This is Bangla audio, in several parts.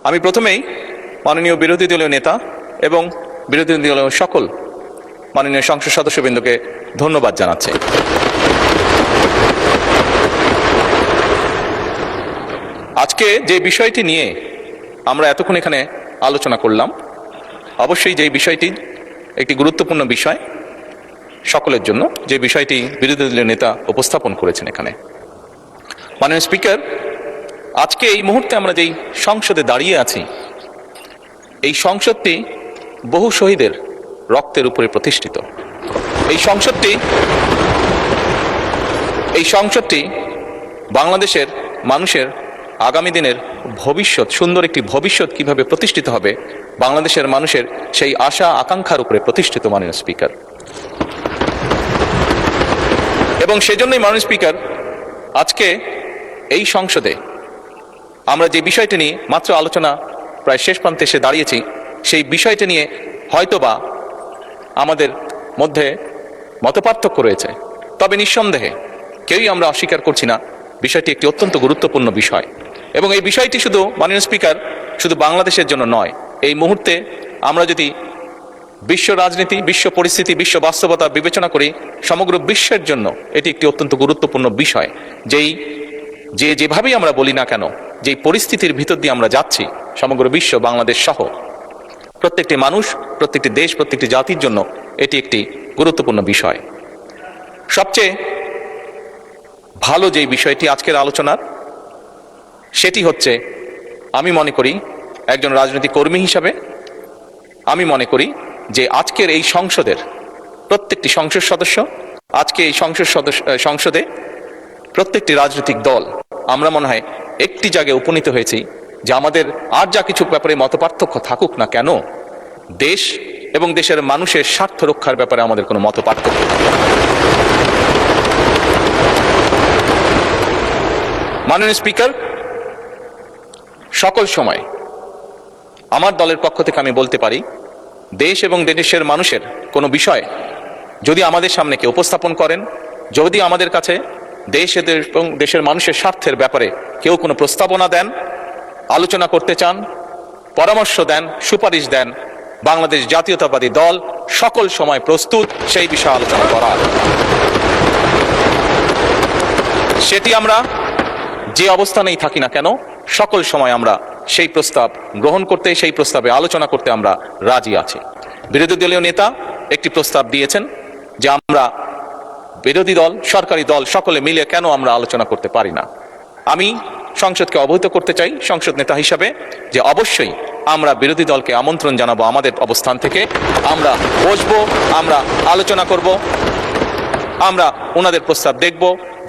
আমি প্রথমেই মাননীয় বিরোধী দলীয় নেতা এবং বিরোধী দলীয় সকল মাননীয় সংসদ সদস্যবৃন্দকে ধন্যবাদ জানাচ্ছি। আজকে যে বিষয়টি নিয়ে আমরা এতক্ষণ এখানে আলোচনা করলাম, অবশ্যই যে বিষয়টি একটি গুরুত্বপূর্ণ বিষয় সকলের জন্য, যে বিষয়টি বিরোধী দলীয় নেতা উপস্থাপন করেছেন এখানে। মাননীয় স্পিকার, আজকে এই মুহূর্তে আমরা যেই সংসদে দাঁড়িয়ে আছি, এই সংসদটি বহু শহীদের রক্তের উপরে প্রতিষ্ঠিত। এই সংসদটি বাংলাদেশের মানুষের আগামী দিনের ভবিষ্যৎ, সুন্দর একটি ভবিষ্যৎ কিভাবে প্রতিষ্ঠিত হবে, বাংলাদেশের মানুষের সেই আশা আকাঙ্ক্ষার উপরে প্রতিষ্ঠিত মাননীয় স্পিকার। এবং সেজন্যই মাননীয় স্পিকার, আজকে এই সংসদে আমরা যে বিষয়টি নিয়ে মাত্র আলোচনা প্রায় শেষ প্রান্তে এসে দাঁড়িয়েছি, সেই বিষয়টি নিয়ে হয়তোবা আমাদের মধ্যে মতপার্থক্য রয়েছে, তবে নিঃসন্দেহে কেউই আমরা অস্বীকার করছি না বিষয়টি একটি অত্যন্ত গুরুত্বপূর্ণ বিষয়। এবং এই বিষয়টি শুধু মাননীয় স্পিকার শুধু বাংলাদেশের জন্য নয়, এই মুহূর্তে আমরা যদি বিশ্ব রাজনীতি, বিশ্ব পরিস্থিতি, বিশ্ব বাস্তবতা বিবেচনা করি, সমগ্র বিশ্বের জন্য এটি একটি অত্যন্ত গুরুত্বপূর্ণ বিষয়। যেভাবেই আমরা বলি না কেন, যেই পরিস্থিতির ভিতর দিয়ে আমরা যাচ্ছি, সমগ্র বিশ্ব, বাংলাদেশ সহ প্রত্যেকটি মানুষ, প্রত্যেকটি দেশ, প্রত্যেকটি জাতির জন্য এটি একটি গুরুত্বপূর্ণ বিষয়। সবচেয়ে ভালো যেই বিষয়টি আজকের আলোচনার, সেটি হচ্ছে, আমি মনে করি একজন রাজনৈতিক কর্মী হিসাবে আমি মনে করি যে আজকের এই সংসদের প্রত্যেকটি সংসদ সদস্য, আজকে এই সংসদে প্রত্যেকটি রাজনৈতিক দল, আমরা মনে হয় একটি জায়গায় উপনীত হয়েছি যে আমাদের আর যা কিছু ব্যাপারে মতপার্থক্য থাকুক না কেন, দেশ এবং দেশের মানুষের স্বার্থ রক্ষার ব্যাপারে আমাদের কোনো মতপার্থক্য নেই। মাননীয় স্পিকার, সকল সময় আমার দলের পক্ষ থেকে আমি বলতে পারি, দেশ এবং দেশের মানুষের কোনো বিষয় যদি আমাদের সামনে কেউ উপস্থাপন করেন, যদি আমাদের কাছে দেশ এবং দেশের মানুষের স্বার্থের ব্যাপারে কেউ কোনো প্রস্তাবনা দেন, আলোচনা করতে চান, পরামর্শ দেন, সুপারিশ দেন, বাংলাদেশ জাতীয়তাবাদী দল সকল সময় প্রস্তুত সেই বিষয়ে আলোচনা করার। সেটি আমরা যে অবস্থানেই থাকি না কেন, সকল সময় আমরা সেই প্রস্তাব গ্রহণ করতে, সেই প্রস্তাবে আলোচনা করতে আমরা রাজি আছি। বিরোধী দলীয় নেতা একটি প্রস্তাব দিয়েছেন যে আমরা বিরোধী দল, সরকারি দল সকলে মিলে কেন আমরা আলোচনা করতে পারি না। আমি সংসদকে অবহিত করতে চাই সংসদ নেতা হিসাবে যে অবশ্যই আমরা বিরোধী দলকে আমন্ত্রণ জানাবো, আমাদের অবস্থান থেকে আমরা বসবো, আমরা আলোচনা করব, আমরা ওনাদের প্রস্তাব দেখব।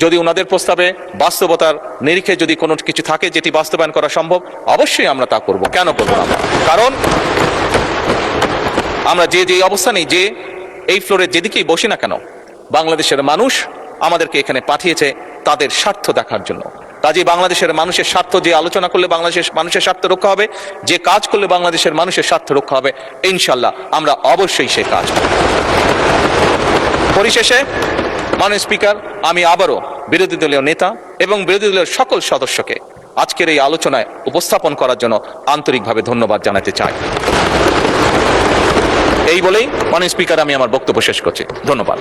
যদি ওনাদের প্রস্তাবে বাস্তবতার নিরিখে যদি কোনো কিছু থাকে যেটি বাস্তবায়ন করা সম্ভব, অবশ্যই আমরা তা করব। কেন করব না? কারণ আমরা যে অবস্থানেই, যে এই ফ্লোরে যেদিকেই বসি না কেন, বাংলাদেশের মানুষ আমাদেরকে এখানে পাঠিয়েছে তাদের স্বার্থ দেখার জন্য। কাজে বাংলাদেশের মানুষের স্বার্থ, যে আলোচনা করলে বাংলাদেশের মানুষের স্বার্থ রক্ষা হবে, যে কাজ করলে বাংলাদেশের মানুষের স্বার্থ রক্ষা হবে, ইনশাল্লাহ আমরা অবশ্যই সে কাজ করব। পরিশেষে মাননীয় স্পিকার, আমি আবারও বিরোধী দলীয় নেতা এবং বিরোধী দলীয় সকল সদস্যকে আজকের এই আলোচনায় উপস্থাপন করার জন্য আন্তরিকভাবে ধন্যবাদ জানাতে চাই। এই বলেই মাননীয় স্পিকার, আমি আমার বক্তব্য শেষ করছি। ধন্যবাদ।